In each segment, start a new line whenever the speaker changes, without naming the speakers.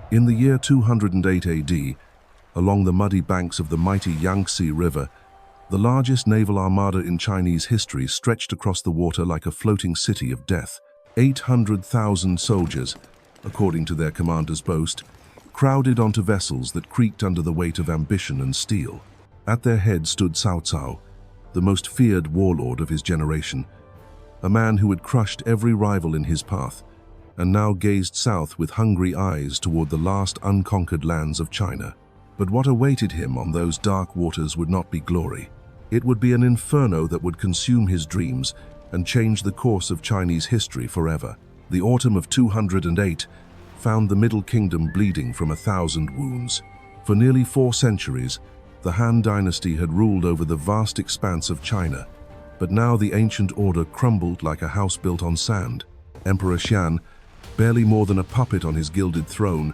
In the year 208 AD, along the muddy banks of the mighty Yangtze River, the largest naval armada in Chinese history stretched across the water like a floating city of death. 800,000 soldiers, according to their commander's boast, crowded onto vessels that creaked under the weight of ambition and steel. At their head stood Cao Cao, the most feared warlord of his generation, a man who had crushed every rival in his path, and now gazed south with hungry eyes toward the last unconquered lands of China. But what awaited him on those dark waters would not be glory. It would be an inferno that would consume his dreams and change the course of Chinese history forever. The autumn of 208 found the Middle Kingdom bleeding from 1,000 wounds. For nearly 4 centuries, the Han dynasty had ruled over the vast expanse of China, but now the ancient order crumbled like a house built on sand. Emperor Xian, barely more than a puppet on his gilded throne,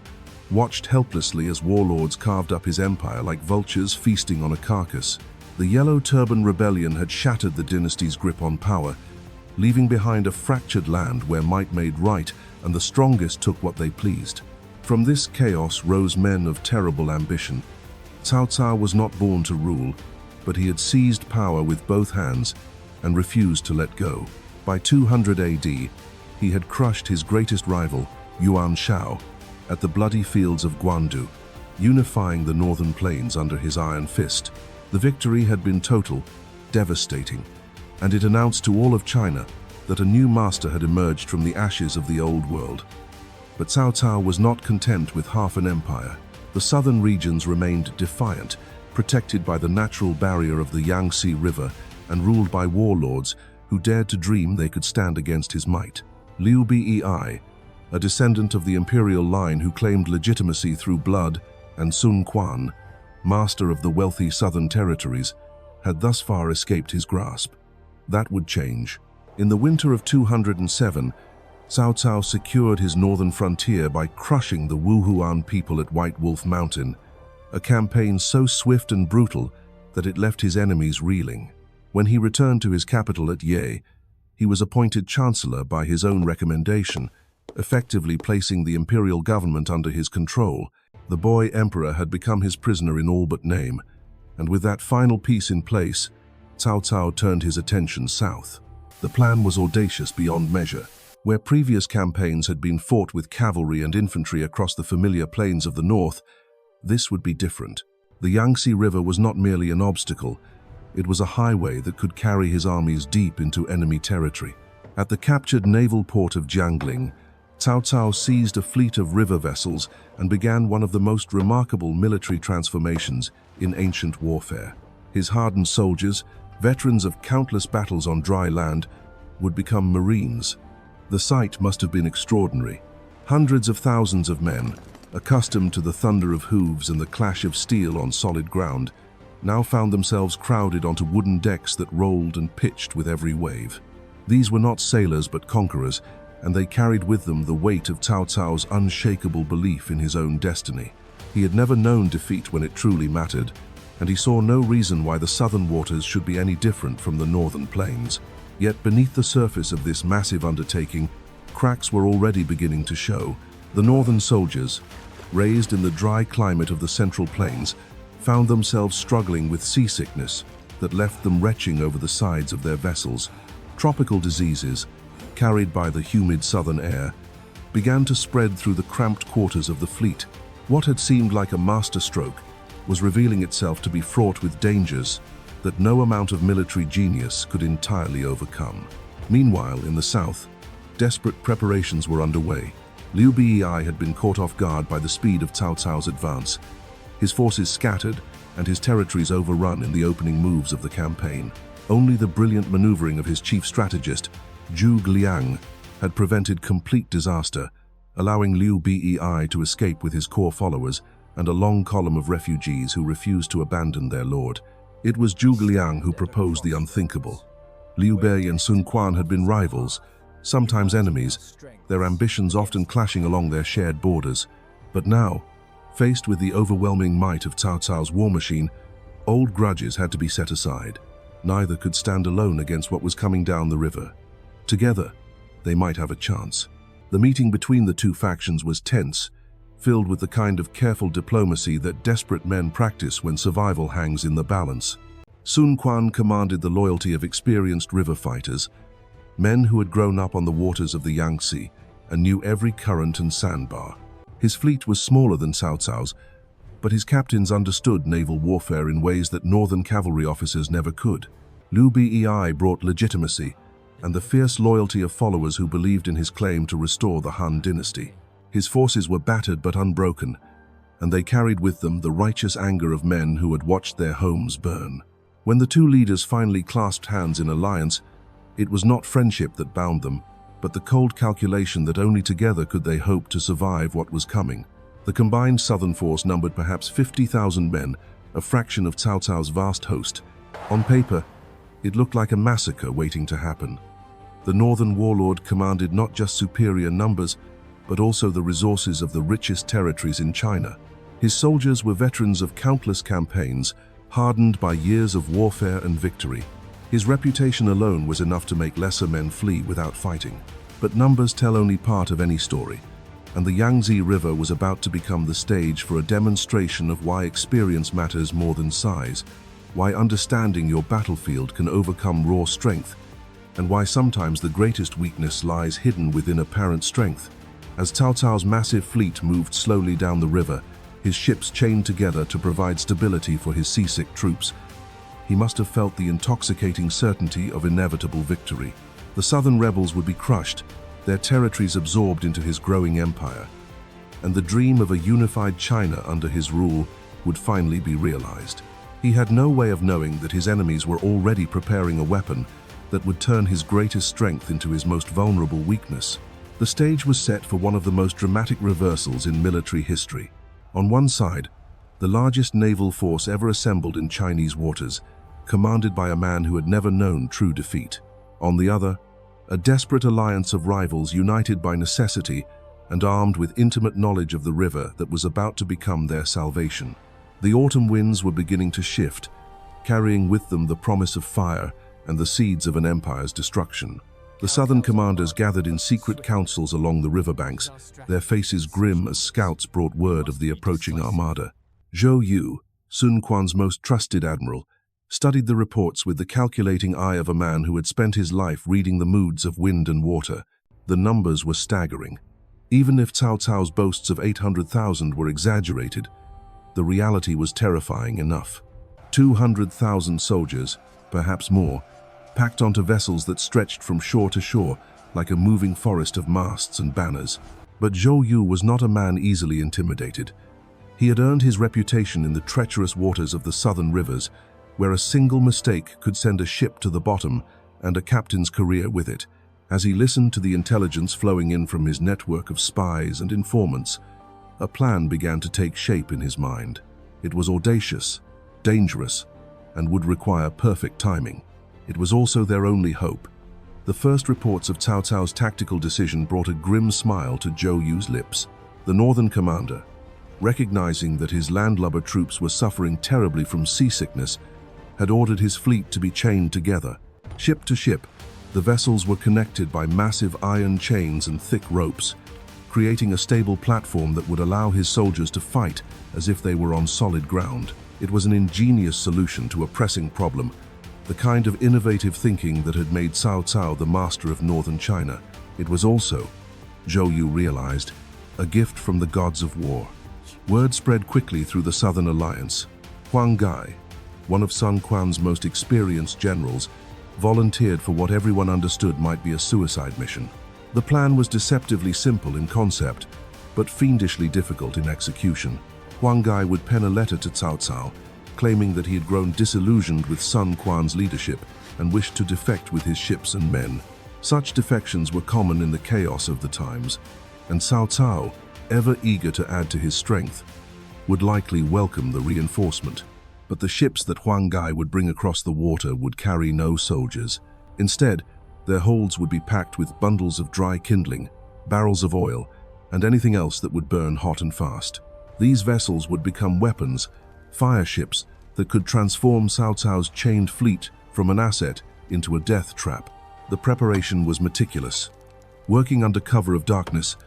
watched helplessly as warlords carved up his empire like vultures feasting on a carcass. The Yellow Turban Rebellion had shattered the dynasty's grip on power, leaving behind a fractured land where might made right and the strongest took what they pleased. From this chaos rose men of terrible ambition. Cao Cao was not born to rule, but he had seized power with both hands and refused to let go. By 200 AD, he had crushed his greatest rival, Yuan Shao, at the bloody fields of Guandu, unifying the northern plains under his iron fist. The victory had been total, devastating, and it announced to all of China that a new master had emerged from the ashes of the old world. But Cao Cao was not content with half an empire. The southern regions remained defiant, protected by the natural barrier of the Yangtze River and ruled by warlords who dared to dream they could stand against his might. Liu Bei, a descendant of the imperial line who claimed legitimacy through blood, and Sun Quan, master of the wealthy southern territories, had thus far escaped his grasp. That would change. In the winter of 207, Cao Cao secured his northern frontier by crushing the Wuhuan people at White Wolf Mountain, a campaign so swift and brutal that it left his enemies reeling. When he returned to his capital at Ye, he was appointed chancellor by his own recommendation, effectively placing the imperial government under his control. The boy emperor had become his prisoner in all but name, and with that final peace in place, Cao Cao turned his attention south. The plan was audacious beyond measure. Where previous campaigns had been fought with cavalry and infantry across the familiar plains of the north, this would be different. The Yangtze River was not merely an obstacle, it was a highway that could carry his armies deep into enemy territory. At the captured naval port of Jiangling, Cao Cao seized a fleet of river vessels and began one of the most remarkable military transformations in ancient warfare. His hardened soldiers, veterans of countless battles on dry land, would become Marines. The sight must have been extraordinary. Hundreds of thousands of men, accustomed to the thunder of hooves and the clash of steel on solid ground, now found themselves crowded onto wooden decks that rolled and pitched with every wave. These were not sailors but conquerors, and they carried with them the weight of Cao Cao's unshakable belief in his own destiny. He had never known defeat when it truly mattered, and he saw no reason why the southern waters should be any different from the northern plains. Yet beneath the surface of this massive undertaking, cracks were already beginning to show. The northern soldiers, raised in the dry climate of the central plains, found themselves struggling with seasickness that left them retching over the sides of their vessels. Tropical diseases, carried by the humid southern air, began to spread through the cramped quarters of the fleet. What had seemed like a masterstroke was revealing itself to be fraught with dangers that no amount of military genius could entirely overcome. Meanwhile, in the south, desperate preparations were underway. Liu Bei had been caught off guard by the speed of Cao Cao's advance, his forces scattered and his territories overrun in the opening moves of the campaign. Only the brilliant maneuvering of his chief strategist, Zhuge Liang, had prevented complete disaster, allowing Liu Bei to escape with his core followers and a long column of refugees who refused to abandon their lord. It was Zhuge Liang who proposed the unthinkable. Liu Bei and Sun Quan had been rivals, sometimes enemies, their ambitions often clashing along their shared borders. But now, faced with the overwhelming might of Cao Cao's war machine, old grudges had to be set aside. Neither could stand alone against what was coming down the river. Together, they might have a chance. The meeting between the two factions was tense, filled with the kind of careful diplomacy that desperate men practice when survival hangs in the balance. Quan commanded the loyalty of experienced river fighters, men who had grown up on the waters of the Yangtze and knew every current and sandbar. His fleet was smaller than Cao Cao's, but his captains understood naval warfare in ways that northern cavalry officers never could. Liu Bei brought legitimacy and the fierce loyalty of followers who believed in his claim to restore the Han dynasty. His forces were battered but unbroken, and they carried with them the righteous anger of men who had watched their homes burn. When the two leaders finally clasped hands in alliance, it was not friendship that bound them, but the cold calculation that only together could they hope to survive what was coming. The combined southern force numbered perhaps 50,000 men, a fraction of Cao Cao's vast host. On paper, it looked like a massacre waiting to happen. The northern warlord commanded not just superior numbers, but also the resources of the richest territories in China. His soldiers were veterans of countless campaigns, hardened by years of warfare and victory. His reputation alone was enough to make lesser men flee without fighting. But numbers tell only part of any story, and the Yangtze River was about to become the stage for a demonstration of why experience matters more than size, why understanding your battlefield can overcome raw strength, and why sometimes the greatest weakness lies hidden within apparent strength. As Cao Cao's massive fleet moved slowly down the river, his ships chained together to provide stability for his seasick troops, he must have felt the intoxicating certainty of inevitable victory. The southern rebels would be crushed, their territories absorbed into his growing empire, and the dream of a unified China under his rule would finally be realized. He had no way of knowing that his enemies were already preparing a weapon that would turn his greatest strength into his most vulnerable weakness. The stage was set for one of the most dramatic reversals in military history. On one side, the largest naval force ever assembled in Chinese waters, commanded by a man who had never known true defeat. On the other, a desperate alliance of rivals united by necessity and armed with intimate knowledge of the river that was about to become their salvation. The autumn winds were beginning to shift, carrying with them the promise of fire and the seeds of an empire's destruction. The southern commanders gathered in secret councils along the riverbanks, their faces grim as scouts brought word of the approaching armada. Zhou, Quan's most trusted admiral, studied the reports with the calculating eye of a man who had spent his life reading the moods of wind and water. The numbers were staggering. Even if Cao Cao's boasts of 800,000 were exaggerated, the reality was terrifying enough. 200,000 soldiers, perhaps more, packed onto vessels that stretched from shore to shore like a moving forest of masts and banners. But Zhou was not a man easily intimidated. He had earned his reputation in the treacherous waters of the southern rivers, where a single mistake could send a ship to the bottom and a captain's career with it. As he listened to the intelligence flowing in from his network of spies and informants, a plan began to take shape in his mind. It was audacious, dangerous, and would require perfect timing. It was also their only hope. The first reports of Cao Cao's tactical decision brought a grim smile to Zhou's lips. The northern commander, recognizing that his landlubber troops were suffering terribly from seasickness, had ordered his fleet to be chained together. Ship to ship, the vessels were connected by massive iron chains and thick ropes, creating a stable platform that would allow his soldiers to fight as if they were on solid ground. It was an ingenious solution to a pressing problem, the kind of innovative thinking that had made Cao Cao the master of northern China. It was also, Zhou realized, a gift from the gods of war. Word spread quickly through the Southern Alliance. Huang, one of Quan's most experienced generals, volunteered for what everyone understood might be a suicide mission. The plan was deceptively simple in concept, but fiendishly difficult in execution. Huang would pen a letter to Cao Cao, claiming that he had grown disillusioned with Quan's leadership and wished to defect with his ships and men. Such defections were common in the chaos of the times, and Cao Cao, ever eager to add to his strength, would likely welcome the reinforcement. But the ships that Huang would bring across the water would carry no soldiers. Instead, their holds would be packed with bundles of dry kindling, barrels of oil, and anything else that would burn hot and fast. These vessels would become weapons, fire ships that could transform Cao Cao's chained fleet from an asset into a death trap. The preparation was meticulous. Working under cover of darkness,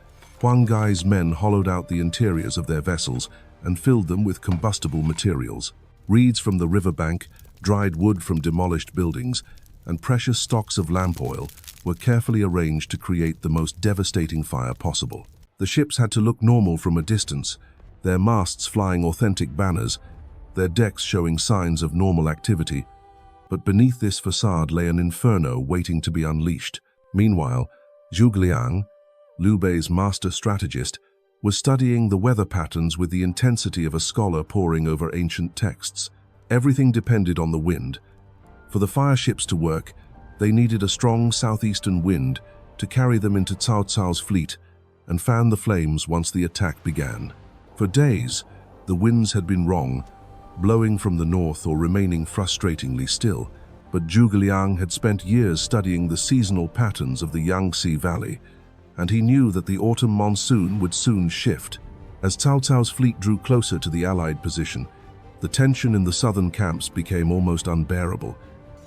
Huang Gai's men hollowed out the interiors of their vessels and filled them with combustible materials. Reeds from the riverbank, dried wood from demolished buildings, and precious stocks of lamp oil were carefully arranged to create the most devastating fire possible. The ships had to look normal from a distance, their masts flying authentic banners, their decks showing signs of normal activity. But beneath this facade lay an inferno waiting to be unleashed. Meanwhile, Zhuge Liang, Liu Bei's master strategist, was studying the weather patterns with the intensity of a scholar poring over ancient texts. Everything depended on the wind. For the fire ships to work, they needed a strong southeastern wind to carry them into Cao Cao's fleet and fan the flames once the attack began. For days, the winds had been wrong, blowing from the north or remaining frustratingly still, but Zhuge Liang had spent years studying the seasonal patterns of the Yangtze Valley, and he knew that the autumn monsoon would soon shift. As Cao Cao's fleet drew closer to the Allied position, the tension in the southern camps became almost unbearable.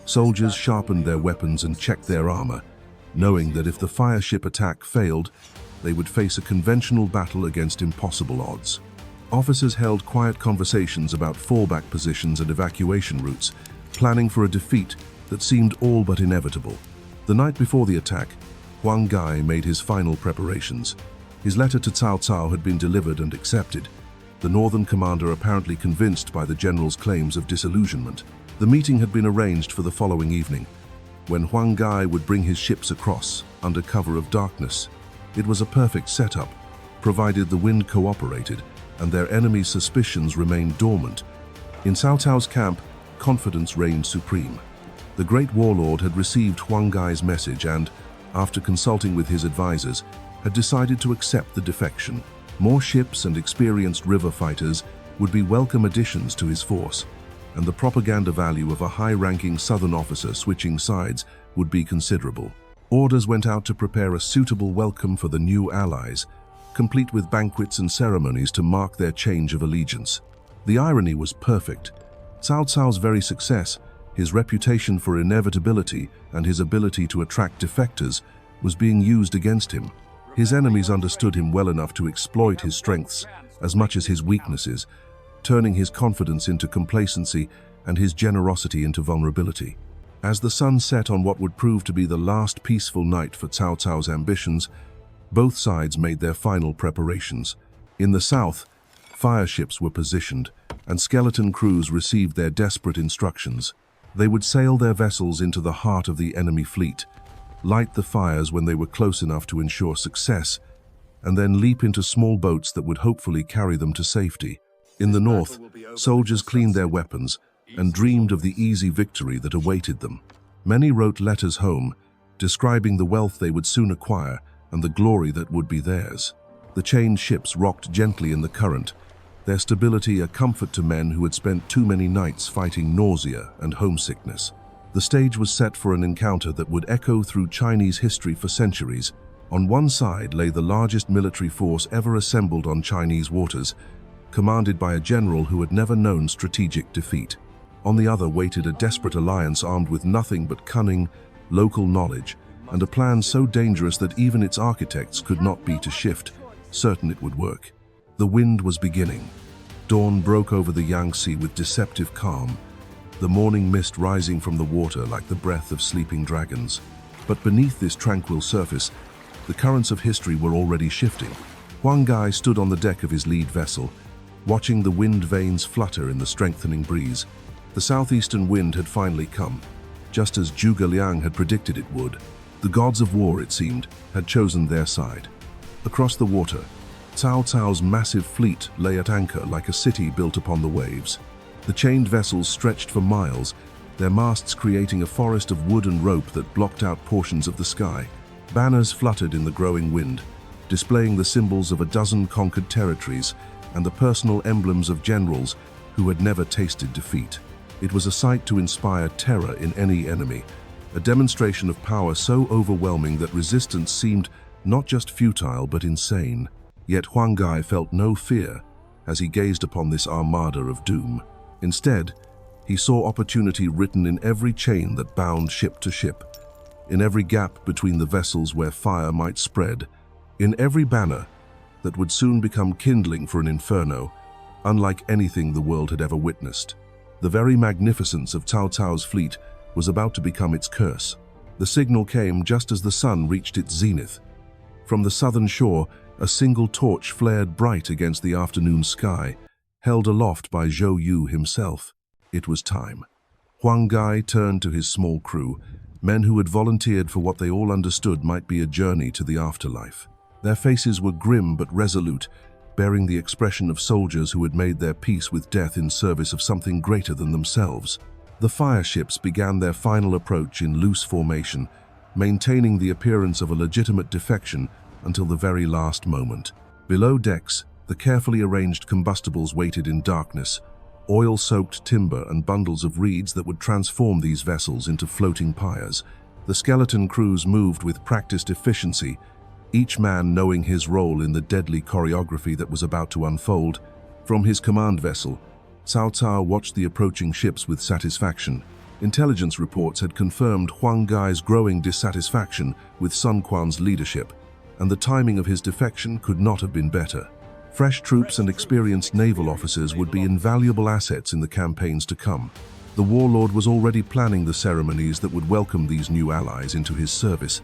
Soldiers sharpened their weapons and checked their armor, knowing that if the fire ship attack failed, they would face a conventional battle against impossible odds. Officers held quiet conversations about fallback positions and evacuation routes, planning for a defeat that seemed all but inevitable. The night before the attack, Huang Gai made his final preparations. His letter to Cao Cao had been delivered and accepted, the northern commander apparently convinced by the general's claims of disillusionment. The meeting had been arranged for the following evening, when Huang Gai would bring his ships across under cover of darkness. It was a perfect setup, provided the wind cooperated and their enemy's suspicions remained dormant. In Cao Cao's camp, confidence reigned supreme. The great warlord had received Huang Gai's message and, after consulting with his advisors, had decided to accept the defection. More ships and experienced river fighters would be welcome additions to his force, and the propaganda value of a high-ranking southern officer switching sides would be considerable. Orders went out to prepare a suitable welcome for the new allies, complete with banquets and ceremonies to mark their change of allegiance. The irony was perfect. Cao Cao's very success, his reputation for inevitability and his ability to attract defectors, was being used against him. His enemies understood him well enough to exploit his strengths as much as his weaknesses, turning his confidence into complacency and his generosity into vulnerability. As the sun set on what would prove to be the last peaceful night for Cao Cao's ambitions, both sides made their final preparations. In the south, fire ships were positioned, and skeleton crews received their desperate instructions. They would sail their vessels into the heart of the enemy fleet, light the fires when they were close enough to ensure success, and then leap into small boats that would hopefully carry them to safety. In the north, soldiers cleaned their weapons and dreamed of the easy victory that awaited them. Many wrote letters home, describing the wealth they would soon acquire and the glory that would be theirs. The chained ships rocked gently in the current, their stability a comfort to men who had spent too many nights fighting nausea and homesickness. The stage was set for an encounter that would echo through Chinese history for centuries. On one side lay the largest military force ever assembled on Chinese waters, commanded by a general who had never known strategic defeat. On the other waited a desperate alliance armed with nothing but cunning, local knowledge, and a plan so dangerous that even its architects could not be to shift, certain it would work. The wind was beginning. Dawn broke over the Yangtze with deceptive calm, the morning mist rising from the water like the breath of sleeping dragons. But beneath this tranquil surface, the currents of history were already shifting. Huang Gai stood on the deck of his lead vessel, watching the wind vanes flutter in the strengthening breeze. The southeastern wind had finally come, just as Zhuge Liang had predicted it would. The gods of war, it seemed, had chosen their side. Across the water, Cao Cao's massive fleet lay at anchor like a city built upon the waves. The chained vessels stretched for miles, their masts creating a forest of wood and rope that blocked out portions of the sky. Banners fluttered in the growing wind, displaying the symbols of a dozen conquered territories and the personal emblems of generals who had never tasted defeat. It was a sight to inspire terror in any enemy, a demonstration of power so overwhelming that resistance seemed not just futile but insane. Yet Huang Gai felt no fear as he gazed upon this armada of doom. Instead, he saw opportunity written in every chain that bound ship to ship, in every gap between the vessels where fire might spread, in every banner that would soon become kindling for an inferno, unlike anything the world had ever witnessed. The very magnificence of Cao Cao's fleet was about to become its curse. The signal came just as the sun reached its zenith. From the southern shore, a single torch flared bright against the afternoon sky, held aloft by Zhou himself. It was time. Huang turned to his small crew, men who had volunteered for what they all understood might be a journey to the afterlife. Their faces were grim but resolute, bearing the expression of soldiers who had made their peace with death in service of something greater than themselves. The fireships began their final approach in loose formation, maintaining the appearance of a legitimate defection until the very last moment. Below decks, the carefully arranged combustibles waited in darkness, oil-soaked timber and bundles of reeds that would transform these vessels into floating pyres. The skeleton crews moved with practiced efficiency, each man knowing his role in the deadly choreography that was about to unfold. From his command vessel, Cao Cao watched the approaching ships with satisfaction. Intelligence reports had confirmed Huang Gai's growing dissatisfaction with Sun Quan's leadership, and the timing of his defection could not have been better. Fresh troops and experienced naval officers would be invaluable assets in the campaigns to come. The warlord was already planning the ceremonies that would welcome these new allies into his service,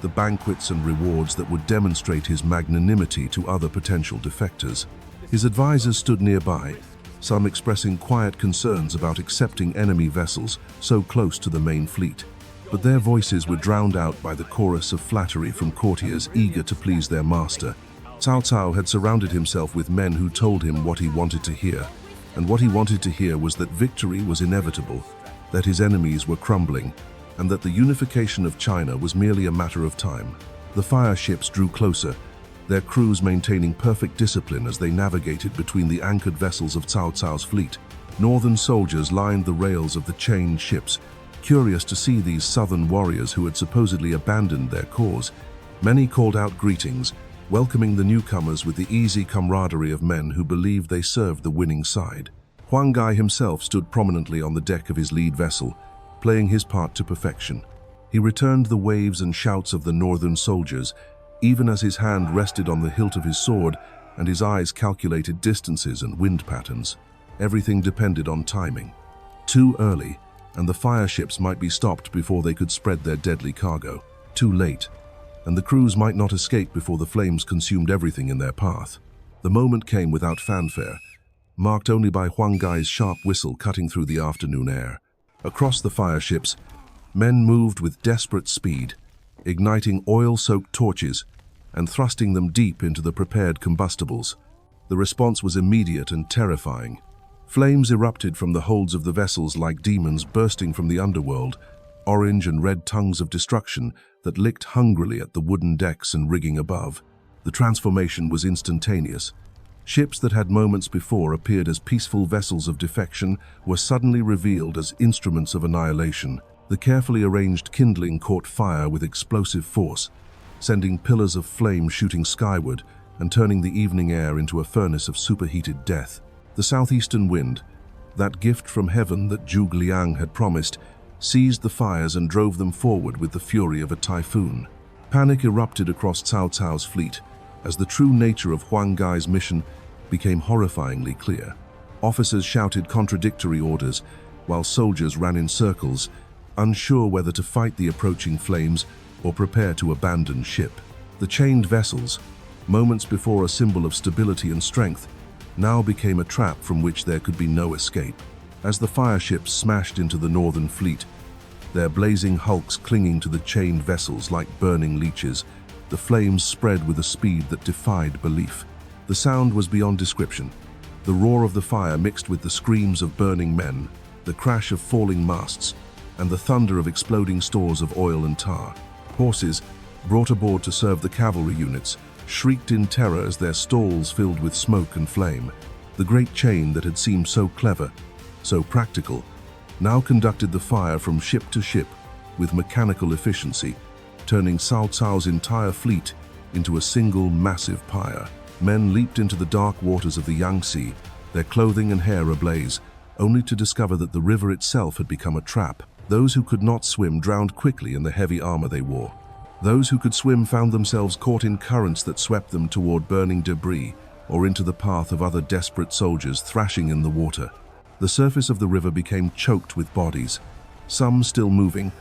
the banquets and rewards that would demonstrate his magnanimity to other potential defectors. His advisors stood nearby, some expressing quiet concerns about accepting enemy vessels so close to the main fleet. But their voices were drowned out by the chorus of flattery from courtiers eager to please their master. Cao Cao had surrounded himself with men who told him what he wanted to hear, and what he wanted to hear was that victory was inevitable, that his enemies were crumbling, and that the unification of China was merely a matter of time. The fireships drew closer, their crews maintaining perfect discipline as they navigated between the anchored vessels of Cao Cao's fleet. Northern soldiers lined the rails of the chained ships, curious to see these southern warriors who had supposedly abandoned their cause. Many called out greetings, welcoming the newcomers with the easy camaraderie of men who believed they served the winning side. Huang himself stood prominently on the deck of his lead vessel, playing his part to perfection. He returned the waves and shouts of the northern soldiers, even as his hand rested on the hilt of his sword and his eyes calculated distances and wind patterns. Everything depended on timing. Too early, and the fireships might be stopped before they could spread their deadly cargo. Too late, and the crews might not escape before the flames consumed everything in their path. The moment came without fanfare, marked only by Huang sharp whistle cutting through the afternoon air. Across the fireships, men moved with desperate speed, igniting oil-soaked torches and thrusting them deep into the prepared combustibles. The response was immediate and terrifying. Flames erupted from the holds of the vessels like demons bursting from the underworld, orange and red tongues of destruction that licked hungrily at the wooden decks and rigging above. The transformation was instantaneous. Ships that had moments before appeared as peaceful vessels of defection were suddenly revealed as instruments of annihilation. The carefully arranged kindling caught fire with explosive force, sending pillars of flame shooting skyward and turning the evening air into a furnace of superheated death. The southeastern wind, that gift from heaven that Zhuge Liang had promised, seized the fires and drove them forward with the fury of a typhoon. Panic erupted across Cao Cao's fleet as the true nature of Huang mission became horrifyingly clear. Officers shouted contradictory orders, while soldiers ran in circles, unsure whether to fight the approaching flames or prepare to abandon ship. The chained vessels, moments before a symbol of stability and strength, now became a trap from which there could be no escape. As the fireships smashed into the northern fleet, their blazing hulks clinging to the chained vessels like burning leeches, the flames spread with a speed that defied belief. The sound was beyond description. The roar of the fire mixed with the screams of burning men, the crash of falling masts, and the thunder of exploding stores of oil and tar. Horses, brought aboard to serve the cavalry units, shrieked in terror as their stalls filled with smoke and flame. The great chain that had seemed so clever, so practical, now conducted the fire from ship to ship with mechanical efficiency, turning Cao Cao's entire fleet into a single massive pyre. Men leaped into the dark waters of the Yangtze, their clothing and hair ablaze, only to discover that the river itself had become a trap. Those who could not swim drowned quickly in the heavy armor they wore. Those who could swim found themselves caught in currents that swept them toward burning debris or into the path of other desperate soldiers thrashing in the water. The surface of the river became choked with bodies, some still moving,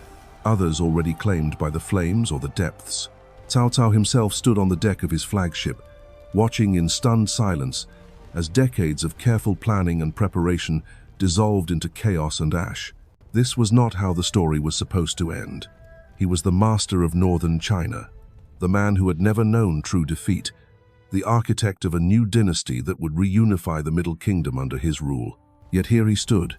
others already claimed by the flames or the depths. Cao Cao himself stood on the deck of his flagship, watching in stunned silence as decades of careful planning and preparation dissolved into chaos and ash. This was not how the story was supposed to end. He was the master of northern China, the man who had never known true defeat, the architect of a new dynasty that would reunify the Middle Kingdom under his rule. Yet here he stood,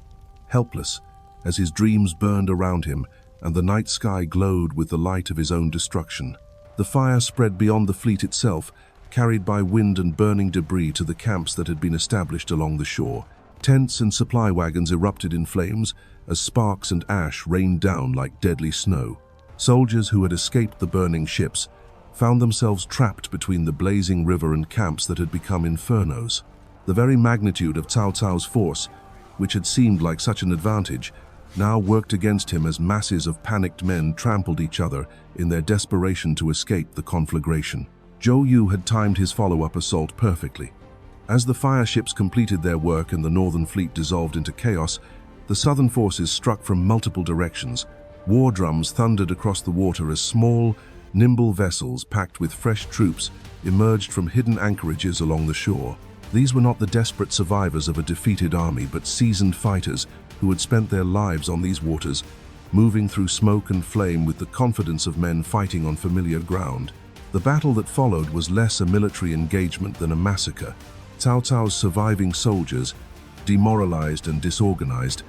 helpless, as his dreams burned around him and the night sky glowed with the light of his own destruction. The fire spread beyond the fleet itself, carried by wind and burning debris to the camps that had been established along the shore. Tents and supply wagons erupted in flames as sparks and ash rained down like deadly snow. Soldiers who had escaped the burning ships found themselves trapped between the blazing river and camps that had become infernos. The very magnitude of Cao Cao's force, which had seemed like such an advantage, now worked against him as masses of panicked men trampled each other in their desperation to escape the conflagration. Zhou had timed his follow-up assault perfectly. As the fire ships completed their work and the northern fleet dissolved into chaos, the southern forces struck from multiple directions. War drums thundered across the water as small, nimble vessels packed with fresh troops emerged from hidden anchorages along the shore. These were not the desperate survivors of a defeated army, but seasoned fighters who had spent their lives on these waters, moving through smoke and flame with the confidence of men fighting on familiar ground. The battle that followed was less a military engagement than a massacre. Cao Cao's surviving soldiers, demoralized and disorganized,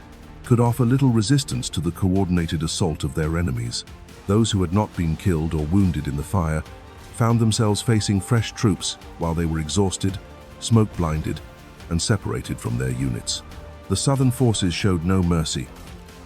could offer little resistance to the coordinated assault of their enemies. Those who had not been killed or wounded in the fire found themselves facing fresh troops while they were exhausted, smoke-blinded, and separated from their units. The southern forces showed no mercy,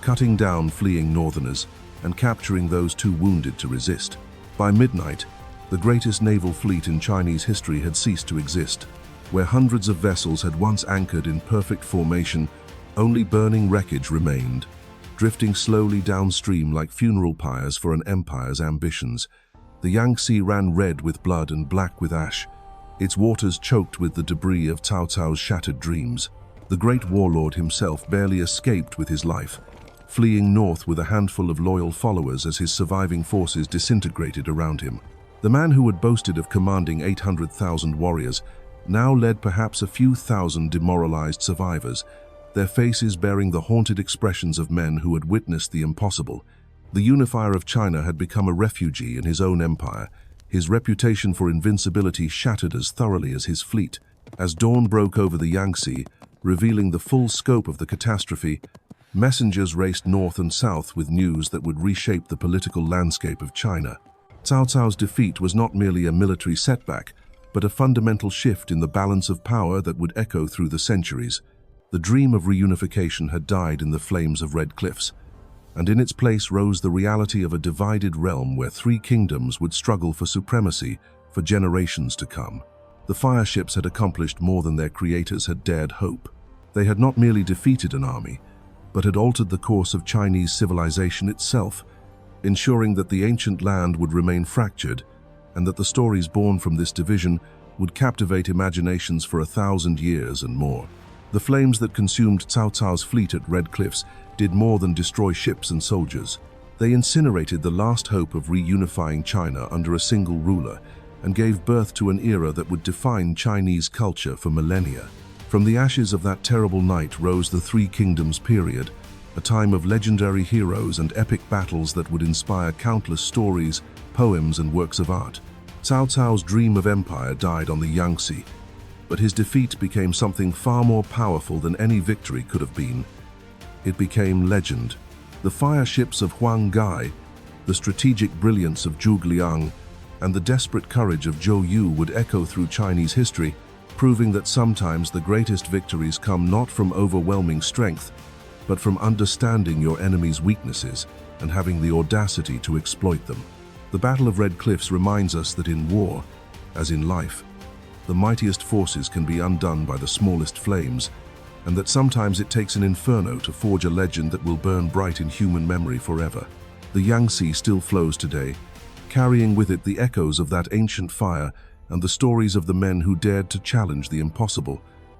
cutting down fleeing northerners and capturing those too wounded to resist. By midnight, the greatest naval fleet in Chinese history had ceased to exist. Where hundreds of vessels had once anchored in perfect formation, only burning wreckage remained, drifting slowly downstream like funeral pyres for an empire's ambitions. The Yangtze ran red with blood and black with ash, its waters choked with the debris of Cao Cao's shattered dreams. The great warlord himself barely escaped with his life, fleeing north with a handful of loyal followers as his surviving forces disintegrated around him. The man who had boasted of commanding 800,000 warriors now led perhaps a few thousand demoralized survivors, their faces bearing the haunted expressions of men who had witnessed the impossible. The unifier of China had become a refugee in his own empire, his reputation for invincibility shattered as thoroughly as his fleet. As dawn broke over the Yangtze, revealing the full scope of the catastrophe, messengers raced north and south with news that would reshape the political landscape of China. Cao Cao's defeat was not merely a military setback, but a fundamental shift in the balance of power that would echo through the centuries. The dream of reunification had died in the flames of Red Cliffs, and in its place rose the reality of a divided realm where three kingdoms would struggle for supremacy for generations to come. The fire ships had accomplished more than their creators had dared hope. They had not merely defeated an army, but had altered the course of Chinese civilization itself, ensuring that the ancient land would remain fractured and that the stories born from this division would captivate imaginations for 1,000 years and more. The flames that consumed Cao Cao's fleet at Red Cliffs did more than destroy ships and soldiers. They incinerated the last hope of reunifying China under a single ruler and gave birth to an era that would define Chinese culture for millennia. From the ashes of that terrible night rose the Three Kingdoms period, a time of legendary heroes and epic battles that would inspire countless stories, poems, and works of art. Cao Cao's dream of empire died on the Yangtze, but his defeat became something far more powerful than any victory could have been. It became legend. The fire ships of Huang, the strategic brilliance of Zhuge Liang, and the desperate courage of Zhou would echo through Chinese history, proving that sometimes the greatest victories come not from overwhelming strength, but from understanding your enemy's weaknesses and having the audacity to exploit them. The Battle of Red Cliffs reminds us that in war, as in life, the mightiest forces can be undone by the smallest flames, and that sometimes it takes an inferno to forge a legend that will burn bright in human memory forever. The Yangtze still flows today, carrying with it the echoes of that ancient fire and the stories of the men who dared to challenge the impossible.